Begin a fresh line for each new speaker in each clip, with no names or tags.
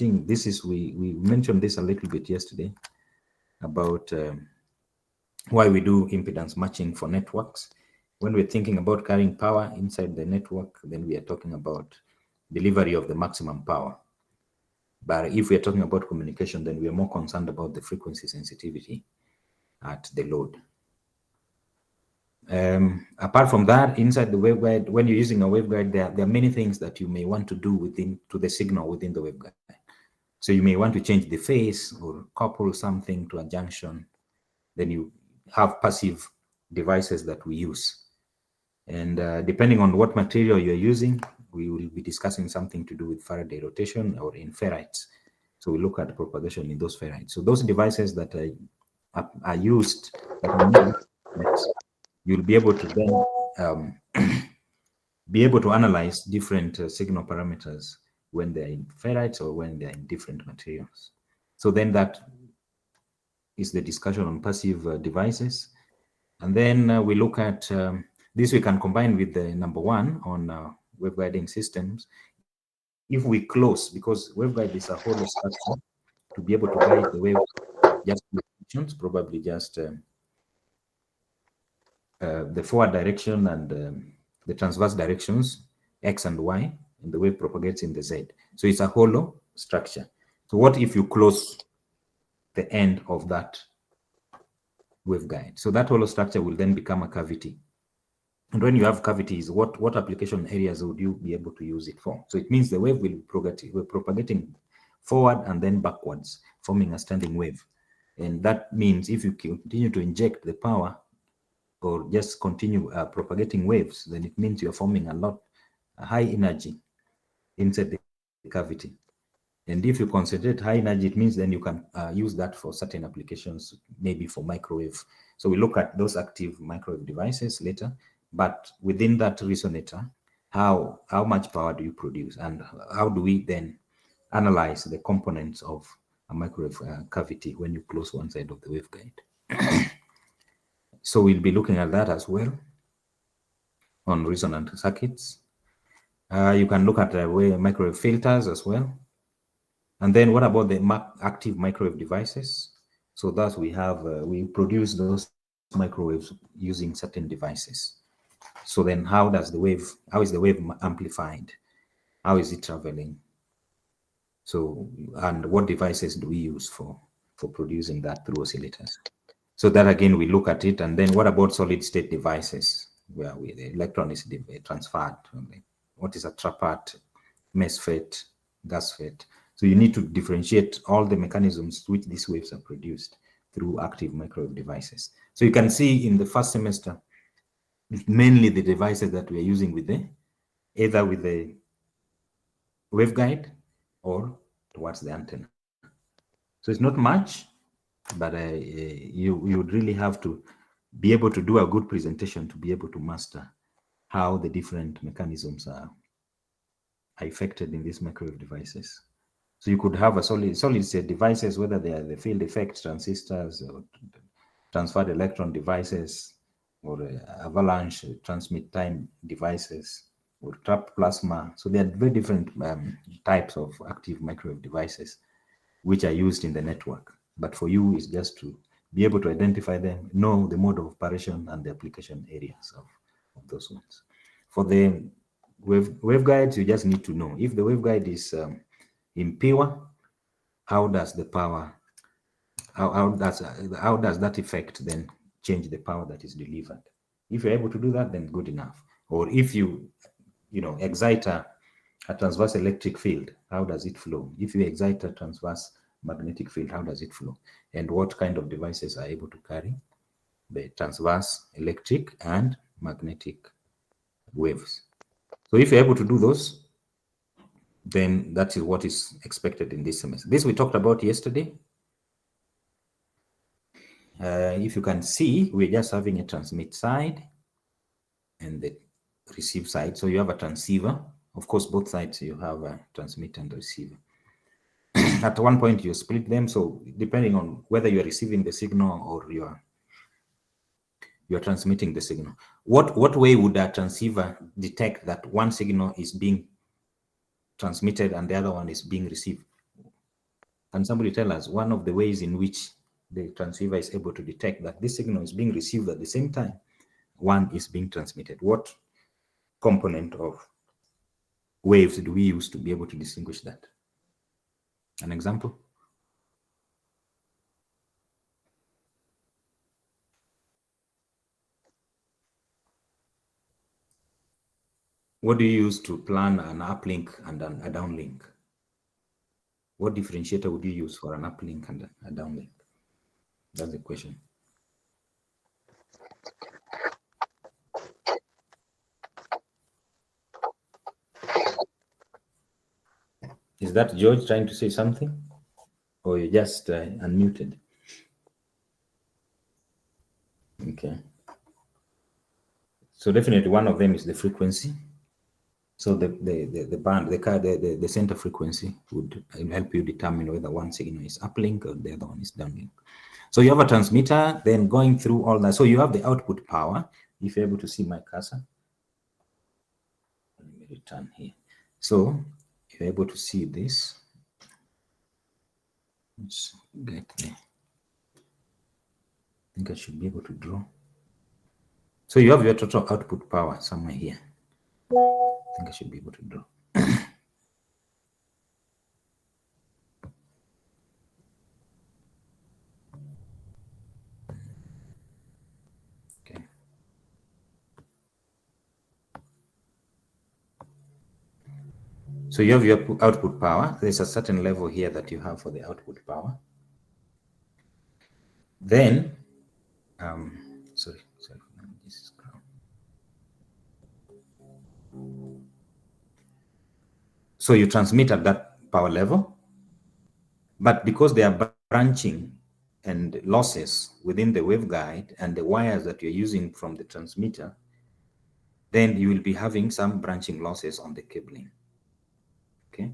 think this is, we mentioned this a little bit yesterday about why we do impedance matching for networks. When we're thinking about carrying power inside the network, then we are talking about delivery of the maximum power. But if we're talking about communication, then we are more concerned about the frequency sensitivity at the load. Apart from that, inside the waveguide, when you're using a waveguide, there are many things that you may want to do to the signal within the waveguide. So you may want to change the phase or couple something to a junction. Then you have passive devices that we use. And depending on what material you're using, we will be discussing something to do with Faraday rotation or in ferrites. So we look at propagation in those ferrites. So those devices that are used, you'll be able to then be able to analyze different signal parameters when they're in ferrites or when they're in different materials. So then that is the discussion on passive devices. And then we look at this, we can combine with the number one on waveguiding systems. If we close, because waveguide is a hollow structure, to be able to guide the wave just directions, probably just the forward direction and the transverse directions, X and Y, and the wave propagates in the Z. So it's a hollow structure. So what if you close the end of that waveguide? So that hollow structure will then become a cavity. And when you have cavities, what application areas would you be able to use it for? So it means the wave will be propagating forward and then backwards, forming a standing wave. And that means if you continue to inject the power or just continue propagating waves, then it means you're forming a high energy inside the cavity. And if you concentrate high energy, it means then you can use that for certain applications, maybe for microwave. So we look at those active microwave devices later. But within that resonator, how much power do you produce, and how do we then analyze the components of a microwave cavity when you close one side of the waveguide? So we'll be looking at that as well on resonant circuits. You can look at microwave filters as well. And then what about the active microwave devices? So thus we have, we produce those microwaves using certain devices. So then how is the wave amplified? How is it traveling? So, and what devices do we use for producing that through oscillators? So that again, we look at it. And then what about solid state devices where the electron is transferred? What is a trapart, MESFET, GASFET? So you need to differentiate all the mechanisms to which these waves are produced through active microwave devices. So you can see in the first semester, mainly the devices that we are using with either with the waveguide or towards the antenna. So it's not much, but you would really have to be able to do a good presentation to be able to master how the different mechanisms are affected in these microwave devices. So you could have a solid state devices, whether they are the field effect transistors or transferred electron devices, or avalanche transmit time devices, or trapped plasma. So there are very different types of active microwave devices which are used in the network. But for you, it's just to be able to identify them, know the mode of operation and the application areas of those ones. For the waveguides, you just need to know if the waveguide is impure, how does the power, how does that effect then change the power that is delivered? If you're able to do that, then good enough. Or if you excite a transverse electric field, how does it flow? If you excite a transverse magnetic field, how does it flow? And what kind of devices are able to carry the transverse electric and magnetic waves? So if you're able to do those, then that is what is expected in this semester. This we talked about yesterday. If you can see, we're just having a transmit side and the receive side. So you have a transceiver. Of course, both sides you have a transmit and receiver. At one point you split them. So depending on whether you're receiving the signal or you're transmitting the signal, what way would a transceiver detect that one signal is being transmitted and the other one is being received? Can somebody tell us one of the ways in which the transceiver is able to detect that this signal is being received at the same time one is being transmitted? What component of waves do we use to be able to distinguish that? An example? What do you use to plan an uplink and a downlink? What differentiator would you use for an uplink and a downlink? That's the question. Is that George trying to say something? Or you're just unmuted? Okay. So definitely one of them is the frequency. So the band, the center frequency would help you determine whether one signal is uplink or the other one is downlink. So you have a transmitter, then going through all that. So you have the output power. If you're able to see my cursor, let me return here. So you're able to see this. Let's get there. I think I should be able to draw. So you have your total output power somewhere here. I think I should be able to draw. Okay. So you have your output power. There's a certain level here that you have for the output power. Then, sorry, this is ground. So you transmit at that power level, but because they are branching and losses within the waveguide and the wires that you're using from the transmitter, then you will be having some branching losses on the cabling. Okay,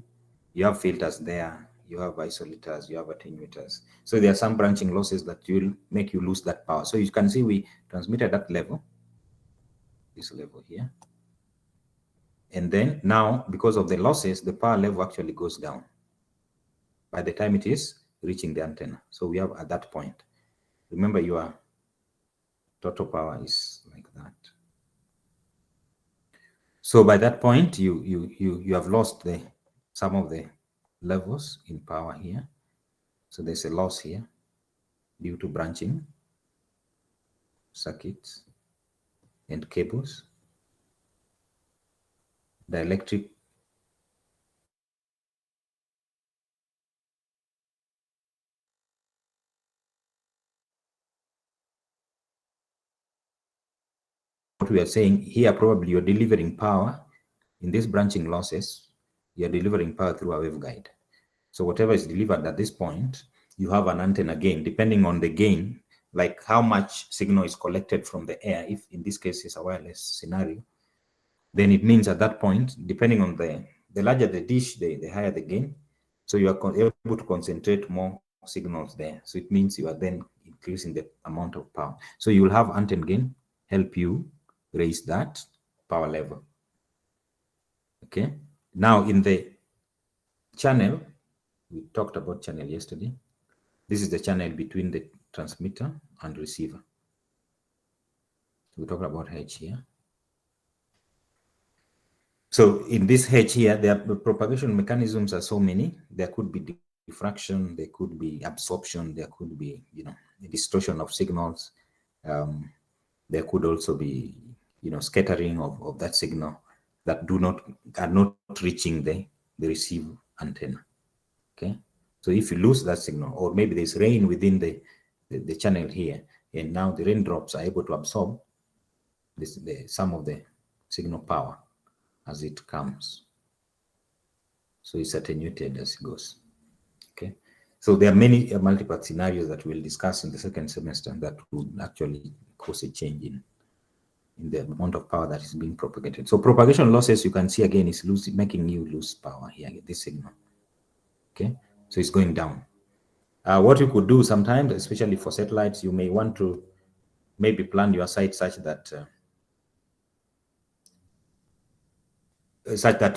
you have filters there, you have isolators, you have attenuators. So there are some branching losses that will make you lose that power. So you can see we transmit at that level, this level here. And then now, because of the losses, the power level actually goes down by the time it is reaching the antenna. So we have at that point, remember your total power is like that. So by that point, you have lost some of the levels in power here. So there's a loss here due to branching circuits and cables. The electric what we are saying here, probably you're delivering power in these branching losses, you're delivering power through a waveguide. So whatever is delivered at this point, you have an antenna gain, depending on the gain, like how much signal is collected from the air. If in this case it's a wireless scenario, then it means at that point, depending on the larger the dish, the higher the gain. So you are able to concentrate more signals there. So it means you are then increasing the amount of power. So you will have antenna gain help you raise that power level. Okay. Now in the channel, we talked about channel yesterday. This is the channel between the transmitter and receiver. We talked about H here. So in this H here, the propagation mechanisms are so many. There could be diffraction, there could be absorption, there could be, a distortion of signals. There could also be, scattering of that signal that are not reaching the receive antenna. Okay. So if you lose that signal, or maybe there's rain within the channel here, and now the raindrops are able to absorb some of the signal power as it comes. So it's attenuated as it goes. Okay. So there are many multiple scenarios that we'll discuss in the second semester that would actually cause a change in the amount of power that is being propagated. So propagation losses, you can see again, is making you lose power here, this signal. Okay. So it's going down. What you could do sometimes, especially for satellites, you may want to maybe plan your site such that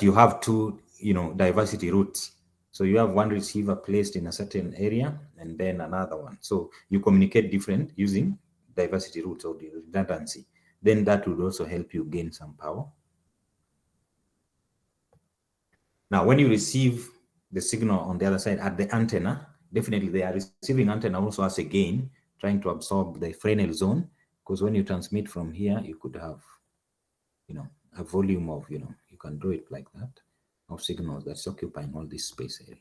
you have two, diversity routes. So you have one receiver placed in a certain area and then another one. So you communicate different using diversity routes or the redundancy. Then that would also help you gain some power. Now, when you receive the signal on the other side at the antenna, definitely the receiving antenna also has a gain, trying to absorb the Fresnel zone, because when you transmit from here, you could have, a volume of, you can draw it like that, of signals that's occupying all this space area.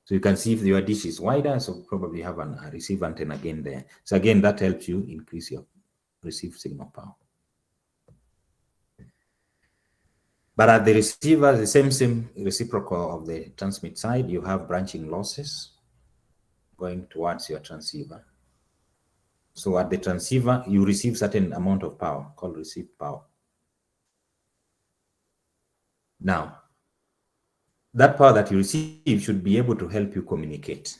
So you can see if your dish is wider, so probably have a receive antenna again there. So again, that helps you increase your receive signal power. But at the receiver, the same reciprocal of the transmit side, you have branching losses going towards your transceiver. So at the transceiver, you receive certain amount of power called receive power. Now, that power that you receive should be able to help you communicate.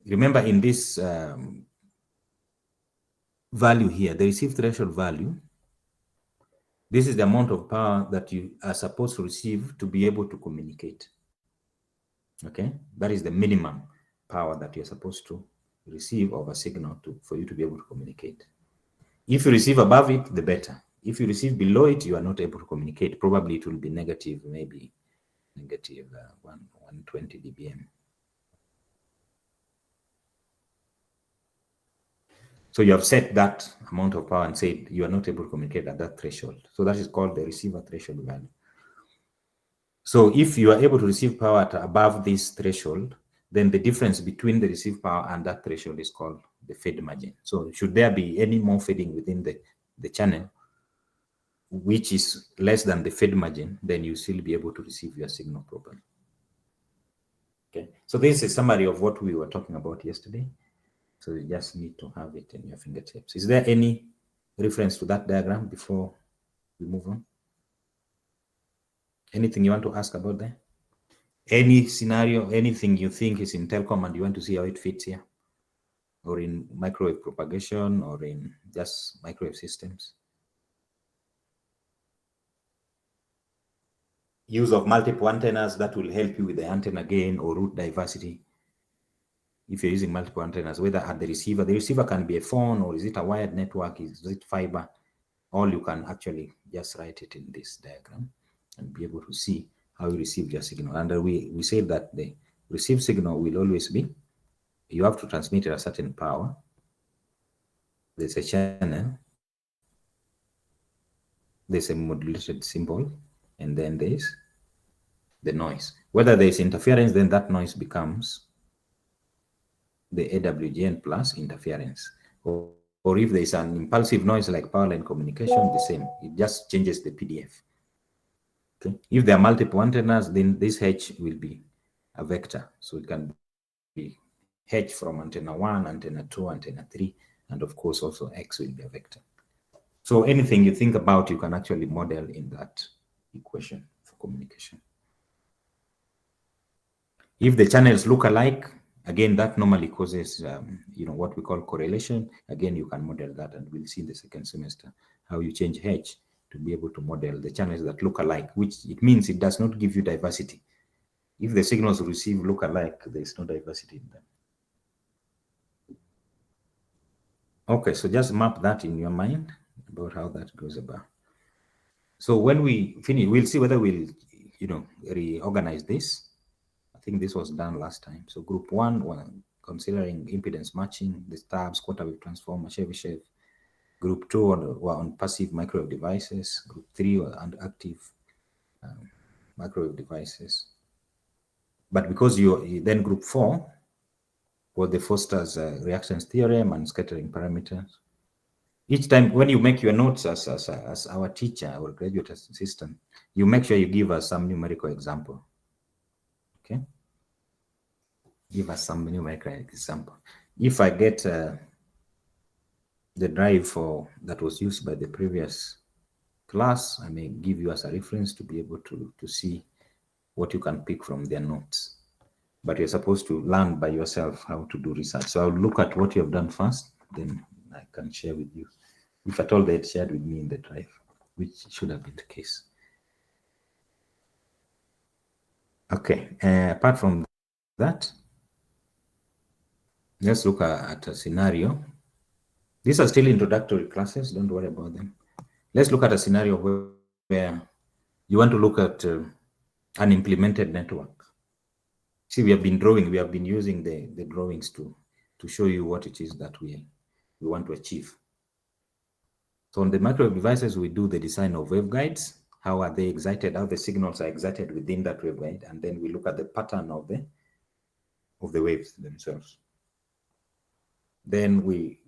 Remember, in this value here, the receive threshold value, this is the amount of power that you are supposed to receive to be able to communicate. Okay, that is the minimum power that you're supposed to receive of a signal for you to be able to communicate. If you receive above it, the better. If you receive below it, you are not able to communicate. Probably it will be negative, maybe negative 120 dBm. So you have set that amount of power and said you are not able to communicate at that threshold. So that is called the receiver threshold value. So if you are able to receive power at above this threshold, then the difference between the received power and that threshold is called the fade margin. So should there be any more fading within the channel, which is less than the fade margin, then you still be able to receive your signal properly. Okay, so this is a summary of what we were talking about yesterday. So you just need to have it in your fingertips. Is there any reference to that diagram before we move on? Anything you want to ask about there? Any scenario, anything you think is in telecom and you want to see how it fits here? Or in microwave propagation, or in just microwave systems? Use of multiple antennas that will help you with the antenna gain or route diversity. If you're using multiple antennas, whether at the receiver can be a phone, or is it a wired network, is it fiber? All you can actually just write it in this diagram and be able to see how you receive your signal. And we say that the received signal will always be, you have to transmit at a certain power. There's a channel, there's a modulated symbol, and then there's the noise. Whether there's interference, then that noise becomes the AWGN plus interference. Or if there's an impulsive noise like power line communication, the same. It just changes the PDF. Okay. If there are multiple antennas, then this H will be a vector. So it can be H from antenna 1, antenna 2, antenna 3, and of course also X will be a vector. So anything you think about, you can actually model in that equation for communication. If the channels look alike, again, that normally causes, what we call correlation. Again, you can model that, and we'll see in the second semester how you change H to be able to model the channels that look alike, which it means it does not give you diversity. If the signals received look alike, there's no diversity in them. Okay, so just map that in your mind about how that goes about. So when we finish, we'll see whether we'll, reorganize this. I think this was done last time. So group 1, considering impedance matching, the stabs, quarter wave transformer, Chevy. Group 2 were on passive microwave devices. Group 3 were on active microwave devices. But because then group 4 was the Foster's reactance theorem and scattering parameters. Each time when you make your notes as our teacher or graduate assistant, you make sure you give us some numerical example. Okay? Give us some numerical example. If I get the drive that was used by the previous class, I may give you as a reference to be able to see what you can pick from their notes. But you're supposed to learn by yourself how to do research. So I'll look at what you have done first, then I can share with you. If at all they had shared with me in the drive, which should have been the case. Okay, apart from that, let's look at a scenario. These are still introductory classes, don't worry about them. Let's look at a scenario where you want to look at an implemented network. See, we have been using the drawings to show you what it is that we want to achieve. So on the microwave devices, we do the design of waveguides. How are they excited? How the signals are excited within that waveguide, and then we look at the pattern of the waves themselves. Then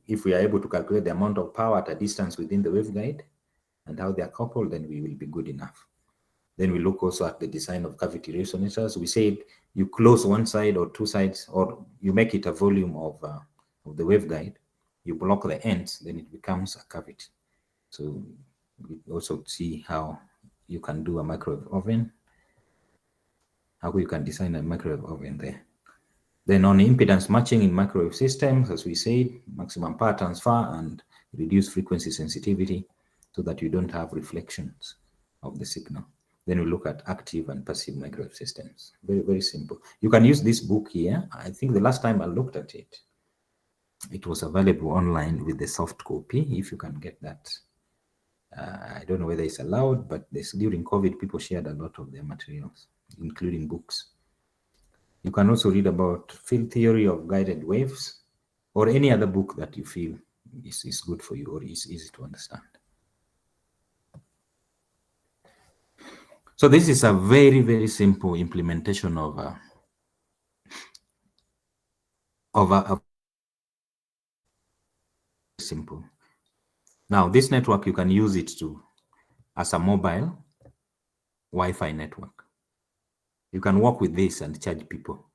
if we are able to calculate the amount of power at a distance within the waveguide and how they are coupled, then we will be good enough. Then we look also at the design of cavity resonators. We said you close one side or two sides, or you make it a volume of the waveguide. You block the ends, then it becomes a cavity. So we also see how you can do a microwave oven, how you can design a microwave oven there. Then on impedance matching in microwave systems, as we said, maximum power transfer and reduce frequency sensitivity so that you don't have reflections of the signal. Then we look at active and passive microwave systems. Very, very simple. You can use this book here. I think the last time I looked at it, it was available online with the soft copy, if you can get that. I don't know whether it's allowed, but during COVID, people shared a lot of their materials, including books. You can also read about field theory of guided waves or any other book that you feel is good for you or is easy to understand. So this is a very, very simple implementation of a simple. Now this network, you can use it as a mobile Wi-Fi network. You can work with this and charge people.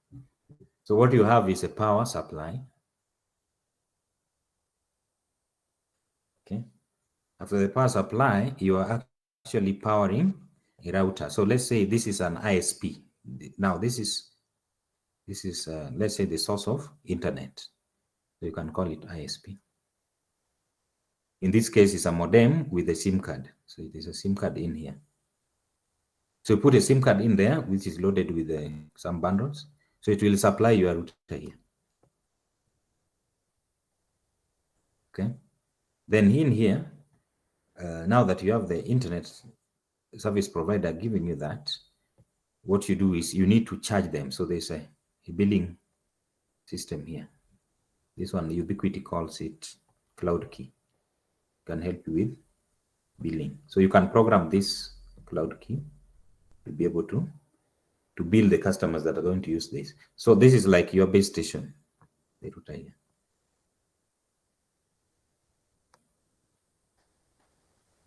So what you have is a power supply. Okay. After the power supply, you are actually powering a router. So let's say this is an ISP. Now this is let's say the source of internet. So you can call it ISP. In this case, it's a modem with a SIM card. So it is a SIM card in here. So you put a SIM card in there, which is loaded with some bundles. So it will supply your router here. Okay. Then in here, now that you have the internet service provider giving you that, what you do is you need to charge them. So there's a billing system here. This one, Ubiquiti calls it Cloud Key. Can help you with billing. So you can program this Cloud Key to be able to bill the customers that are going to use this. So this is like your base station, the router here.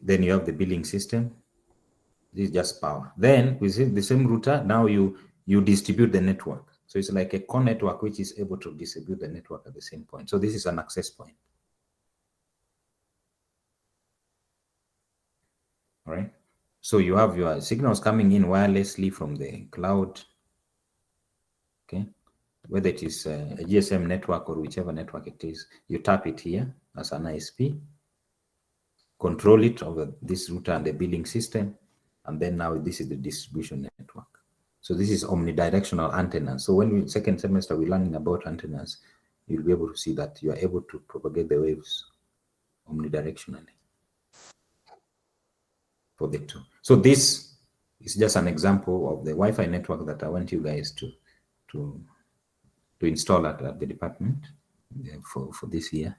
Then you have the billing system. This is just power. Then with the same router, now you distribute the network. So it's like a core network which is able to distribute the network at the same point. So this is an access point. All right. So you have your signals coming in wirelessly from the cloud. Okay. Whether it is a GSM network or whichever network it is, you tap it here as an ISP, control it over this router and the billing system, and then now this is the distribution network. So this is omnidirectional antennas. So when we second semester we're learning about antennas, you'll be able to see that you are able to propagate the waves omnidirectionally for the two. So this is just an example of the Wi-Fi network that I want you guys to install at the department for this year.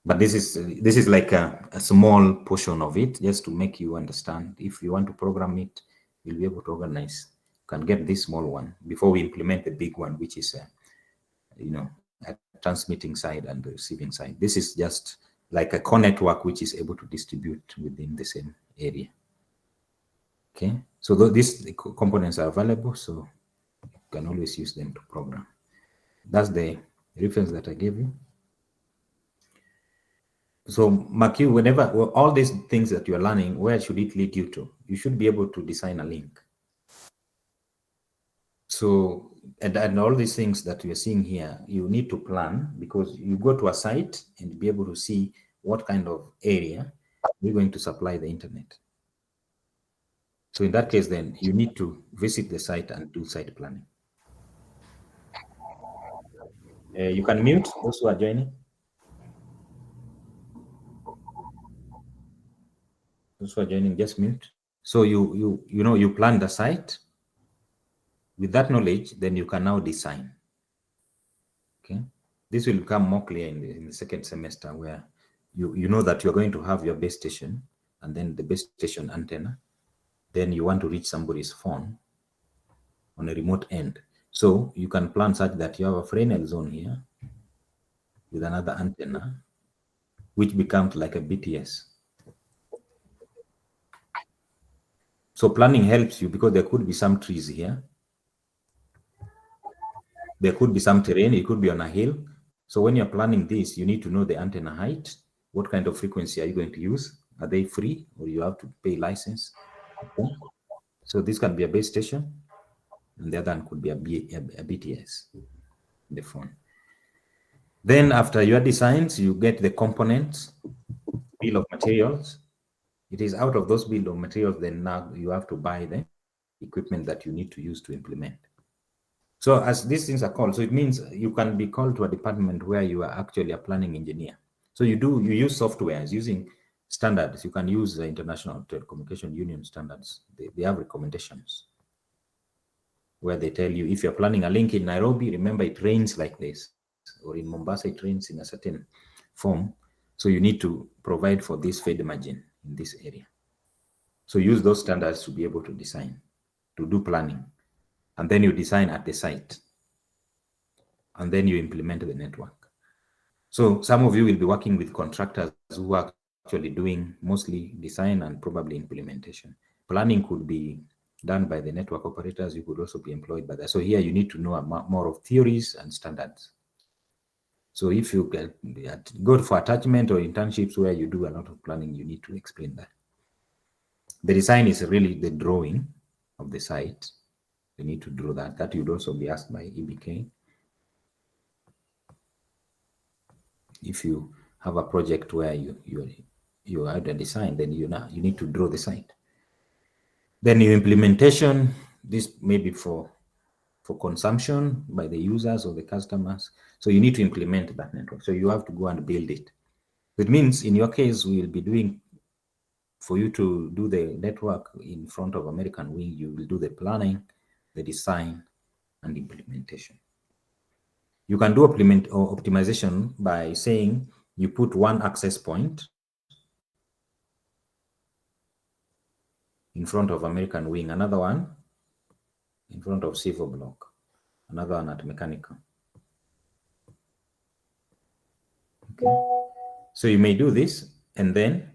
But this is like a small portion of it, just to make you understand. If you want to program it, you'll be able to organize. You can get this small one before we implement the big one, which is a transmitting side and the receiving side. This is just like a core network which is able to distribute within the same area. Okay, so these components are available, so you can always use them to program. That's the reference that I gave you. So Maki, whenever all these things that you're learning, where should it lead you to? You should be able to design a link. So, and all these things that you're seeing here, you need to plan, because you go to a site and be able to see what kind of area we're going to supply the internet. So in that case, then you need to visit the site and do site planning. You can mute those who are joining. Those who are joining, just mute. So you plan the site. With that knowledge, then you can now design. Okay, this will become more clear in the second semester, where you know that you're going to have your base station and then the base station antenna. Then you want to reach somebody's phone on a remote end. So you can plan such that you have a Fresnel zone here with another antenna, which becomes like a BTS. So planning helps you because there could be some trees here. There could be some terrain. It could be on a hill. So when you're planning this, you need to know the antenna height. What kind of frequency are you going to use? Are they free or you have to pay license? Okay. So this can be a base station, and the other one could be a BTS, the phone. Then after your designs, you get the components, bill of materials. It is out of those bill of materials, then now you have to buy the equipment that you need to use to implement. So as these things are called, so it means you can be called to a department where you are actually a planning engineer. So you use softwares using standards. You can use the International Telecommunication Union standards. They have recommendations where they tell you if you're planning a link in Nairobi, remember it rains like this, or in Mombasa it rains in a certain form. So you need to provide for this fade margin in this area. So use those standards to be able to design, to do planning. And then you design at the site. And then you implement the network. So some of you will be working with contractors who are actually doing mostly design and probably implementation. Planning could be done by the network operators. You could also be employed by that. So here you need to know more of theories and standards. So if you go for attachment or internships where you do a lot of planning, you need to explain that. The design is really the drawing of the site. You need to draw that. That would also be asked by EBK. If you have a project where you had a design, then you need to draw the site. Then your implementation, this may be for consumption by the users or the customers. So you need to implement that network. So you have to go and build it. It means in your case, we will be doing, for you to do the network in front of American Wing, you will do the planning, the design, and implementation. You can do optimization by saying you put one access point in front of American Wing, another one in front of civil block, another one at mechanical. Okay. So you may do this and then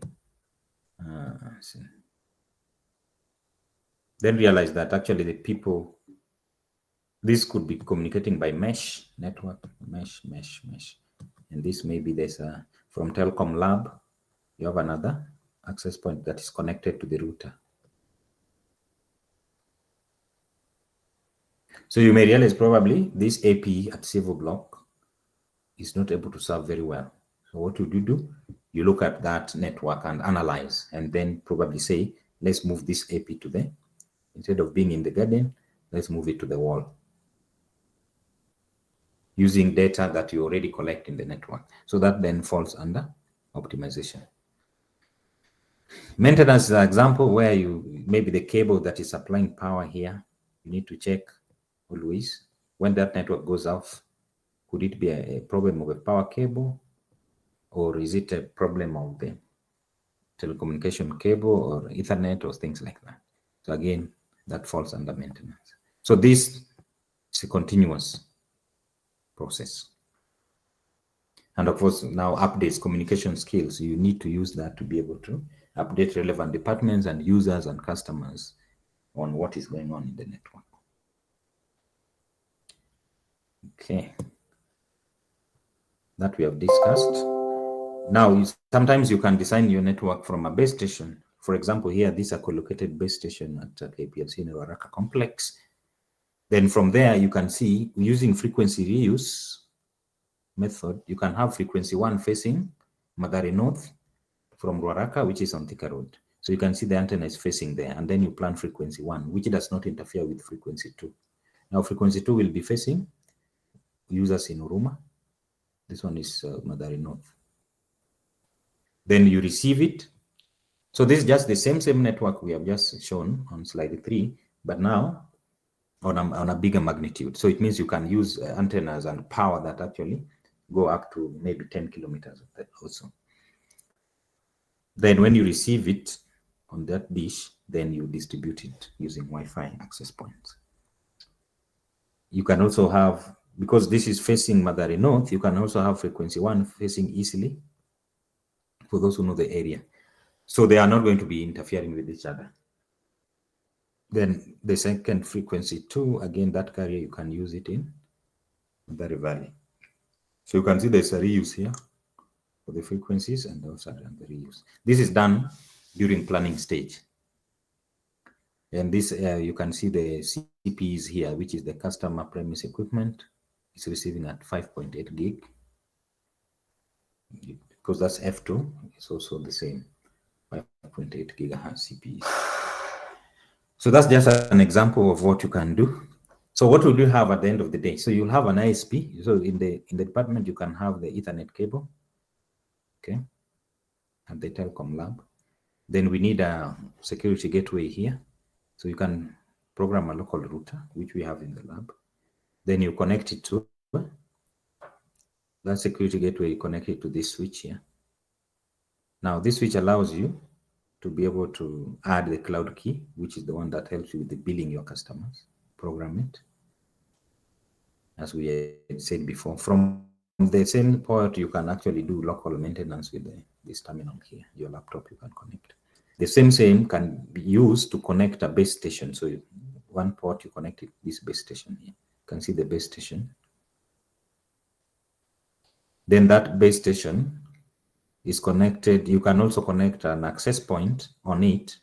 realize that actually the people, this could be communicating by mesh network, mesh. And this maybe there's from Telcom Lab, you have another access point that is connected to the router. So you may realize probably this AP at civil block is not able to serve very well. So what would you do? You look at that network and analyze, and then probably say, let's move this AP to the, instead of being in the garden, let's move it to the wall, using data that you already collect in the network. So that then falls under optimization. Maintenance is an example where maybe the cable that is supplying power here, you need to check always when that network goes off. Could it be a problem of a power cable, or is it a problem of the telecommunication cable or Ethernet or things like that? So again, that falls under maintenance. So this is a continuous process. And of course, now updates, communication skills, you need to use that to be able to update relevant departments and users and customers on what is going on in the network. Okay. That we have discussed. Now, sometimes you can design your network from a base station. For example, here, this is a co-located base station at KPLC in the Ruaraka complex. Then from there, you can see, using frequency reuse method, you can have frequency 1 facing Mathare North from Ruaraka, which is on Thika Road. So you can see the antenna is facing there, and then you plan frequency 1, which does not interfere with frequency 2. Now frequency 2 will be facing users in Huruma. This one is Mathare North. Then you receive it. So this is just the same network we have just shown on slide 3, but now on a bigger magnitude. So it means you can use antennas and power that actually go up to maybe 10 kilometers also. Then when you receive it on that dish, then you distribute it using Wi-Fi access points. You can also have, because this is facing Mathare North, you can also have frequency 1 facing easily for those who know the area. So they are not going to be interfering with each other. Then the second frequency 2, again, that carrier, you can use it in Mathare Valley. So you can see there's a reuse here for the frequencies and also the reuse. This is done during planning stage. And this, you can see the CPs here, which is the customer premise equipment. It's receiving at 5.8 gig. Because that's F2, it's also the same 5.8 gigahertz CPs. So that's just an example of what you can do. So what will you have at the end of the day? So you'll have an ISP. So in the department, you can have the Ethernet cable, okay, at the telecom lab. Then we need a security gateway here. So you can program a local router, which we have in the lab. Then you connect it to that security gateway, you connect it to this switch here. Now this switch allows you to be able to add the cloud key, which is the one that helps you with the billing your customers, program it. As we had said before, from the same port, you can actually do local maintenance with this terminal here, your laptop you can connect. The same can be used to connect a base station. So one port, you connect it, this base station here. You can see the base station. Then that base station is connected. You can also connect an access point on it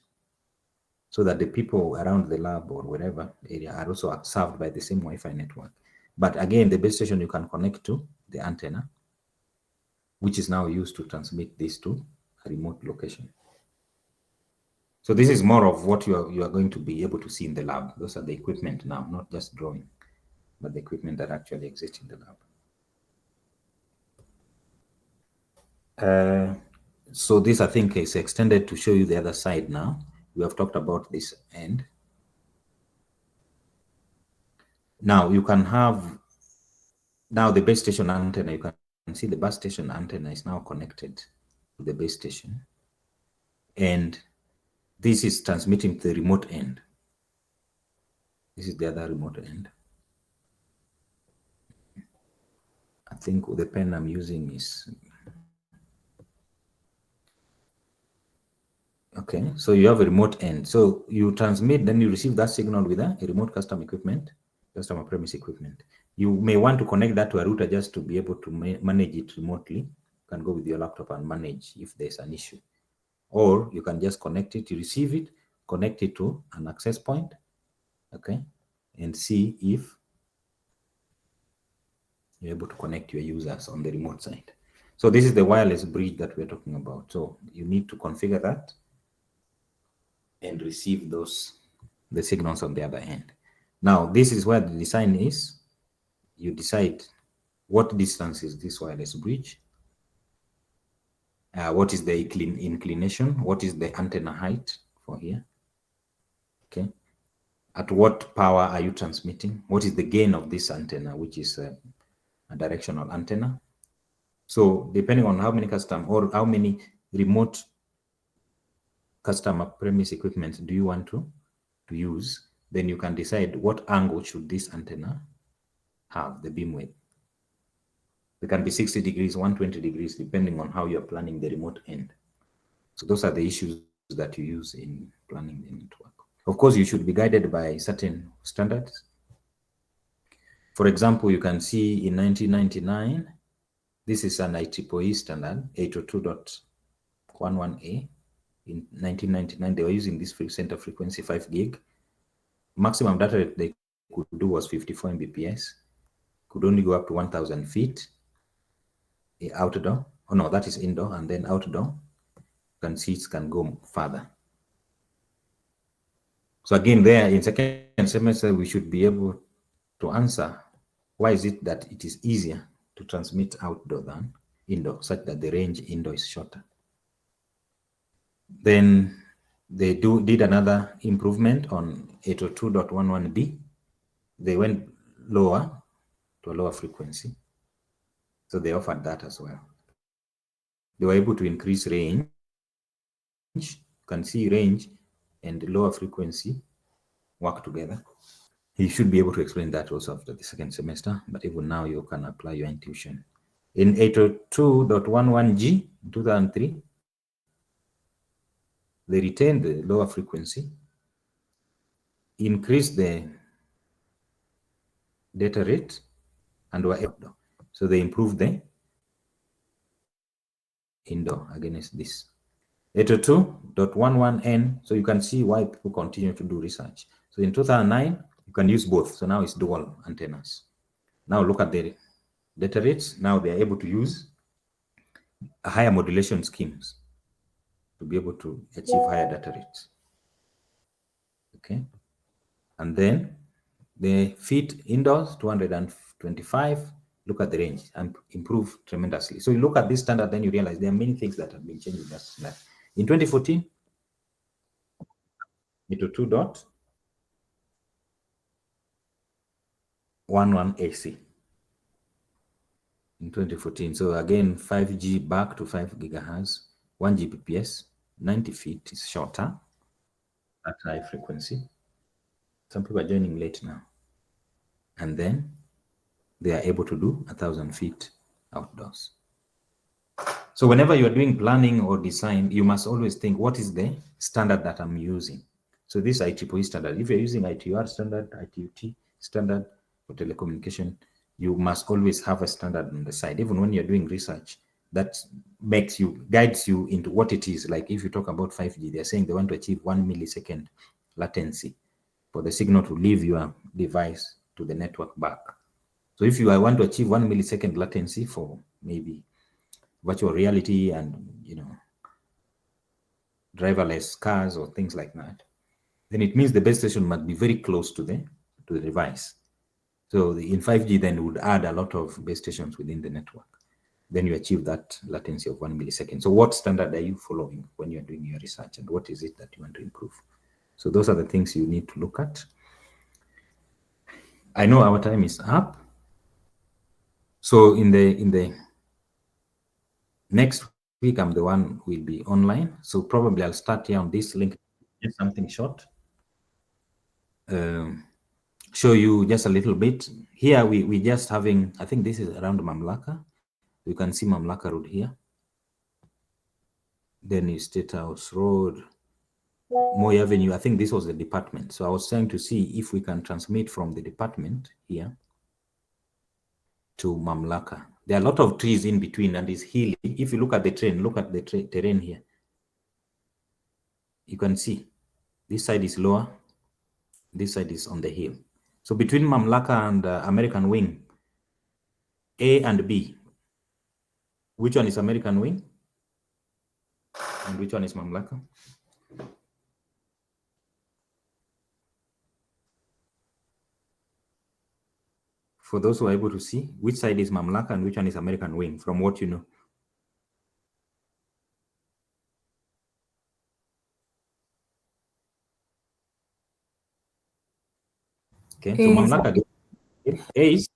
so that the people around the lab or wherever area are also served by the same Wi-Fi network. But again, the base station you can connect to the antenna, which is now used to transmit this to a remote location. So this is more of what you are going to be able to see in the lab. Those are the equipment now, not just drawing, but the equipment that actually exists in the lab. So this, I think, is extended to show you the other side now. We have talked about this end. Now you can have, now the base station antenna, you can see the base station antenna is now connected to the base station. And this is transmitting to the remote end. This is the other remote end. I think the pen I'm using is, okay, so you have a remote end. So you transmit, then you receive that signal with a remote custom equipment, customer premise equipment. You may want to connect that to a router just to be able to manage it remotely. You can go with your laptop and manage if there's an issue. Or you can just connect it, you receive it, connect it to an access point, okay, and see if you're able to connect your users on the remote side. So this is the wireless bridge that we're talking about. So you need to configure that and receive the signals on the other end. Now, this is where the design is. You decide what distance is this wireless bridge, what is the inclination, what is the antenna height for here, okay? At what power are you transmitting? What is the gain of this antenna, which is a directional antenna? So depending on how many custom or how many remote customer premise equipment do you want to use, then you can decide what angle should this antenna have, the beam width. It can be 60 degrees, 120 degrees, depending on how you're planning the remote end. So those are the issues that you use in planning the network. Of course, you should be guided by certain standards. For example, you can see in 1999, this is an IEEE standard, 802.11a. In 1999, they were using this center frequency 5 gig. Maximum data rate they could do was 54 Mbps. Could only go up to 1,000 feet outdoor. Oh no, that is indoor, and then outdoor. You can see it can go further. So again, there in second semester, we should be able to answer why is it that it is easier to transmit outdoor than indoor, such that the range indoor is shorter. Then they did another improvement on 802.11b. They went lower to a lower frequency. So they offered that as well. They were able to increase range. You can see range and lower frequency work together. You should be able to explain that also after the second semester, but even now you can apply your intuition. In 802.11g in 2003, they retained the lower frequency, increased the data rate, and were able. So they improved the indoor against this. 802.11n, so you can see why people continue to do research. So in 2009, you can use both. So now it's dual antennas. Now look at the data rates. Now they are able to use higher modulation schemes to be able to achieve higher data rates. Okay. And then the feet indoors, 225, look at the range and improve tremendously. So you look at this standard, then you realize there are many things that have been changed with that standard. In 2014, 802.11 AC in 2014. So again, 5G back to 5 gigahertz, 1 Gbps, 90 feet is shorter at high frequency. Some people are joining late now. And then they are able to do 1,000 feet outdoors. So whenever you're doing planning or design, you must always think, what is the standard that I'm using? So this IEEE standard, if you're using ITUR standard, ITUT standard for telecommunication, you must always have a standard on the side. Even when you're doing research, that guides you into what it is. Like if you talk about 5G, they're saying they want to achieve 1 millisecond latency for the signal to leave your device to the network back. So if you want to achieve 1 millisecond latency for maybe virtual reality and driverless cars or things like that, then it means the base station must be very close to the device. So in 5G, then would add a lot of base stations within the network. Then you achieve that latency of 1 millisecond. So what standard are you following when you're doing your research, and what is it that you want to improve? So those are the things you need to look at. I know our time is up. So in the next week, I'm the one who will be online. So probably I'll start here on this link, just something short. Show you just a little bit. Here we just having, I think this is around Mamlaka. You can see Mamlaka Road here. Then is State House Road, Moy Avenue. I think this was the department. So I was trying to see if we can transmit from the department here to Mamlaka. There are a lot of trees in between and it's hilly. If you look at the train, look at the terrain here. You can see this side is lower, this side is on the hill. So between Mamlaka and American Wing, A and B, which one is American Wing? And which one is Mamlaka? For those who are able to see, which side is Mamlaka and which one is American Wing, from what you know? Okay, so Mamlaka, A is?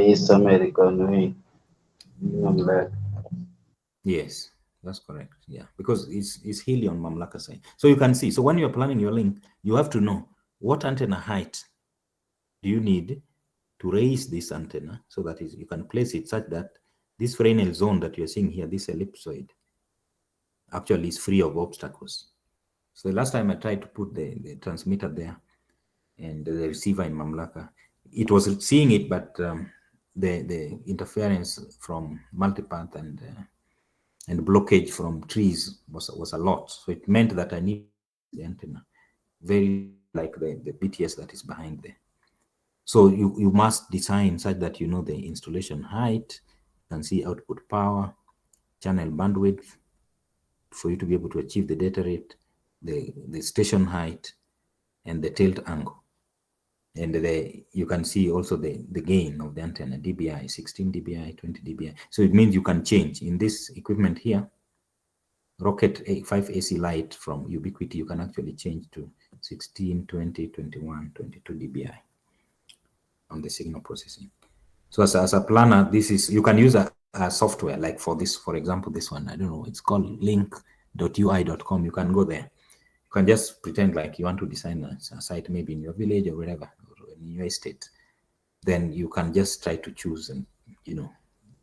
East American Wing. Mamlaka.
Yes, that's correct. Yeah, because it's hilly on Mamlaka side. So you can see, so when you're planning your link, you have to know what antenna height do you need to raise this antenna so that you can place it such that this Fresnel zone that you're seeing here, this ellipsoid, actually is free of obstacles. So the last time I tried to put the transmitter there and the receiver in Mamlaka, it was seeing it, but the interference from multipath and blockage from trees was a lot. So it meant that I need the antenna very like the BTS that is behind there. So you must design such that you know the installation height, you can see output power, channel bandwidth for you to be able to achieve the data rate, the station height, and the tilt angle. And you can see also the gain of the antenna, dBi, 16 dBi, 20 dBi. So it means you can change. In this equipment here, Rocket 5 AC Lite from Ubiquiti, you can actually change to 16, 20, 21, 22 dBi on the signal processing. So as a planner, this is, you can use a software like for this, for example, this one, I don't know, it's called link.ui.com. You can go there. You can just pretend like you want to design a site maybe in your village or wherever, or in your estate. Then you can just try to choose and,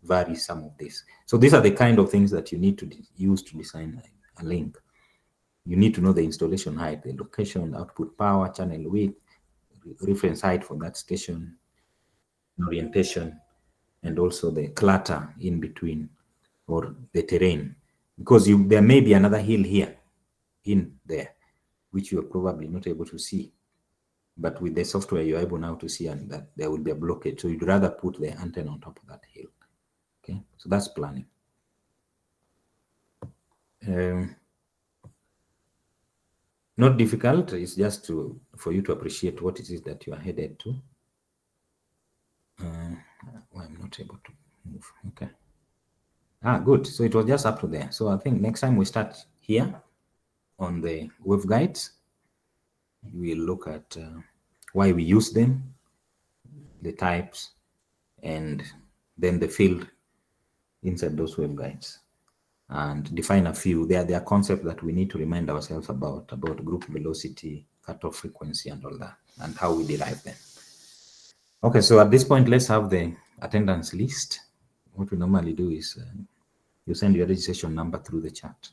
vary some of this. So these are the kind of things that you need to use to design a link. You need to know the installation height, the location, output power, channel width, reference height for that station, orientation, and also the clutter in between, or the terrain, because there may be another hill here in there which you are probably not able to see, but with the software you're able now to see, and that there will be a blockage, so you'd rather put the antenna on top of that hill. Okay, so that's planning. Not difficult, it's just for you to appreciate what it is that you are headed to. I'm not able to move. Okay. Good. So it was just up to there. So I think next time we start here on the waveguides, we'll look at why we use them, the types, and then the field inside those waveguides, and define a few. There are concepts that we need to remind ourselves about group velocity, cutoff frequency, and all that, and how we derive them. Okay, so at this point, let's have the attendance list. What we normally do is you send your registration number through the chat.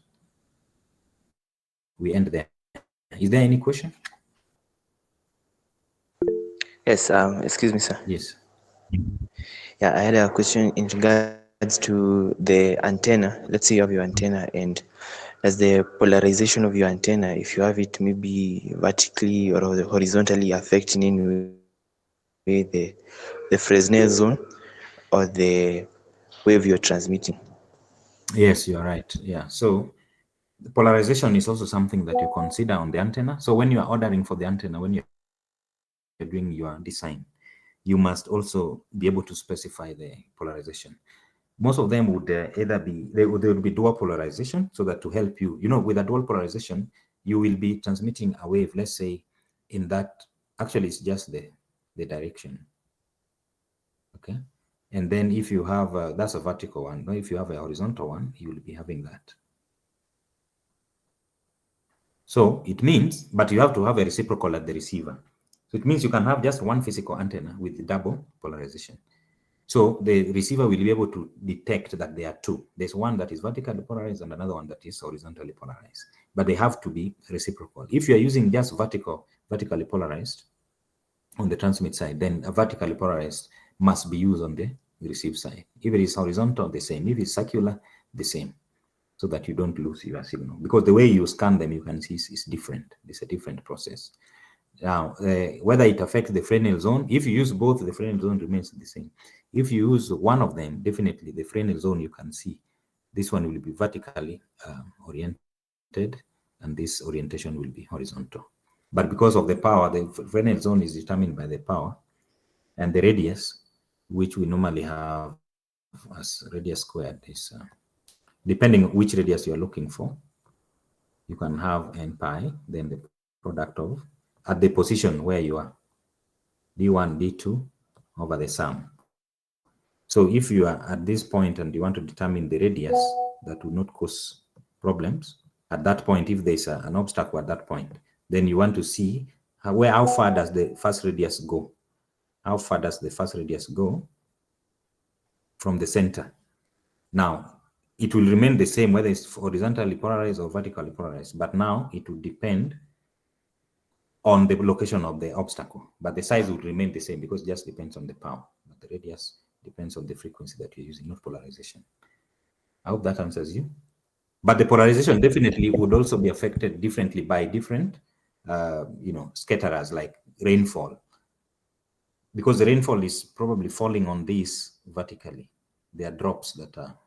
We end there. Is there any question?
Yes, excuse me, sir.
Yes.
Yeah, I had a question in regards to the antenna. Let's say you have your antenna, and does the polarization of your antenna, if you have it maybe vertically or horizontally, affect in any way the Fresnel zone or the wave you're transmitting?
Yes, you're right. Yeah. So the polarization is also something that you consider on the antenna. So when you are ordering for the antenna, when you're doing your design, you must also be able to specify the polarization. Most of them would either be, they would be dual polarization, so that to help you, with a dual polarization, you will be transmitting a wave, let's say, in that, actually it's just the direction. Okay. And then if you have, that's a vertical one. But if you have a horizontal one, you will be having that. So it means, but you have to have a reciprocal at the receiver. So it means you can have just one physical antenna with double polarization. So the receiver will be able to detect that there are two. There's one that is vertically polarized and another one that is horizontally polarized. But they have to be reciprocal. If you are using just vertically polarized on the transmit side, then a vertically polarized must be used on the receive side. If it is horizontal, the same. If it's circular, the same, so that you don't lose your signal. Because the way you scan them, you can see is different. It's a different process. Now, whether it affects the Fresnel zone, if you use both, the Fresnel zone remains the same. If you use one of them, definitely the Fresnel zone, you can see this one will be vertically oriented, and this orientation will be horizontal. But because of the power, the Fresnel zone is determined by the power, and the radius, which we normally have as radius squared, is depending on which radius you are looking for. You can have n pi, then the product of, at the position where you are, d1, d2 over the sum. So if you are at this point and you want to determine the radius that will not cause problems, at that point, if there's an obstacle at that point, then you want to see how far does the first radius go? How far does the first radius go from the center? Now, it will remain the same whether it's horizontally polarized or vertically polarized, but now it will depend on the location of the obstacle, but the size will remain the same because it just depends on the power. But the radius depends on the frequency that you're using, not polarization. I hope that answers you. But the polarization definitely would also be affected differently by different, scatterers, like rainfall, because the rainfall is probably falling on this vertically. There are drops that are,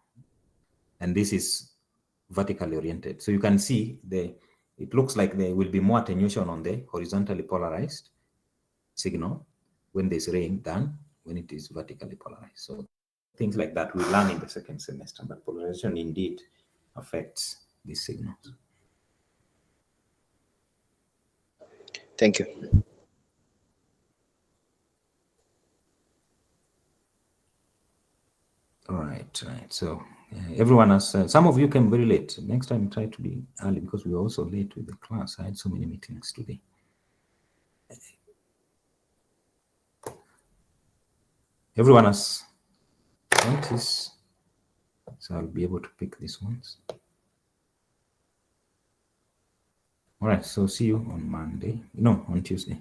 and this is vertically oriented. So you can see it looks like there will be more attenuation on the horizontally polarized signal when there's rain than when it is vertically polarized. So things like that we learn in the second semester, but polarization indeed affects these signals.
Thank you.
All right. So everyone has, some of you came very late. Next time try to be early because we were also late with the class. I had so many meetings today. Everyone has noticed, so I'll be able to pick these ones. All right, so see you on Monday. No, on Tuesday.